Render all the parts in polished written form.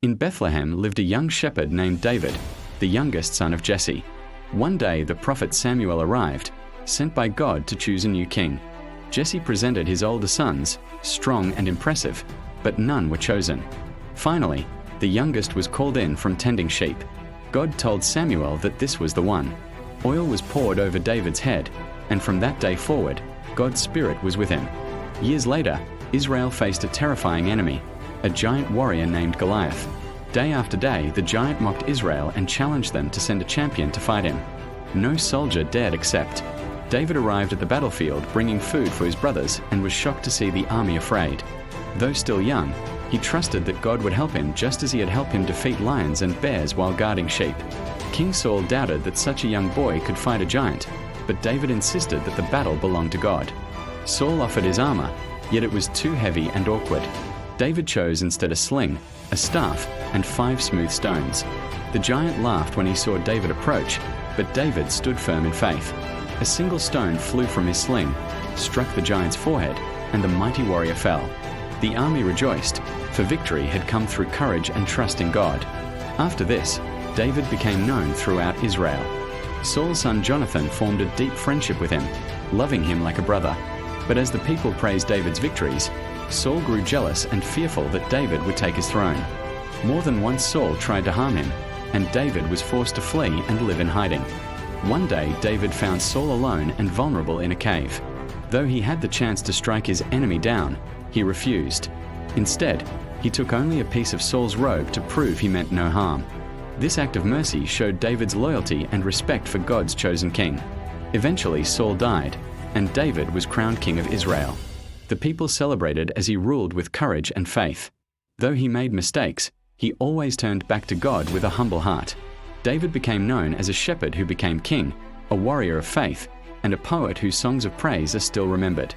In Bethlehem lived a young shepherd named David, the youngest son of Jesse. One day the prophet Samuel arrived, sent by God to choose a new king. Jesse presented his older sons, strong and impressive, but none were chosen. Finally, the youngest was called in from tending sheep. God told Samuel that this was the one. Oil was poured over David's head, and from that day forward, God's Spirit was with him. Years later, Israel faced a terrifying enemy, a giant warrior named Goliath. Day after day, the giant mocked Israel and challenged them to send a champion to fight him. No soldier dared accept. David arrived at the battlefield bringing food for his brothers and was shocked to see the army afraid. Though still young, he trusted that God would help him just as he had helped him defeat lions and bears while guarding sheep. King Saul doubted that such a young boy could fight a giant, but David insisted that the battle belonged to God. Saul offered his armor, yet it was too heavy and awkward. David chose instead a sling, a staff, and 5 smooth stones. The giant laughed when he saw David approach, but David stood firm in faith. A single stone flew from his sling, struck the giant's forehead, and the mighty warrior fell. The army rejoiced, for victory had come through courage and trust in God. After this, David became known throughout Israel. Saul's son Jonathan formed a deep friendship with him, loving him like a brother. But as the people praised David's victories, Saul grew jealous and fearful that David would take his throne. More than once Saul tried to harm him, and David was forced to flee and live in hiding. One day David found Saul alone and vulnerable in a cave. Though he had the chance to strike his enemy down, he refused. Instead, he took only a piece of Saul's robe to prove he meant no harm. This act of mercy showed David's loyalty and respect for God's chosen king. Eventually Saul died, and David was crowned king of Israel. The people celebrated as he ruled with courage and faith. Though he made mistakes, he always turned back to God with a humble heart. David became known as a shepherd who became king, a warrior of faith, and a poet whose songs of praise are still remembered.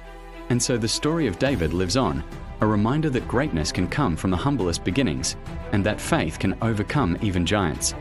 And so the story of David lives on, a reminder that greatness can come from the humblest beginnings, and that faith can overcome even giants.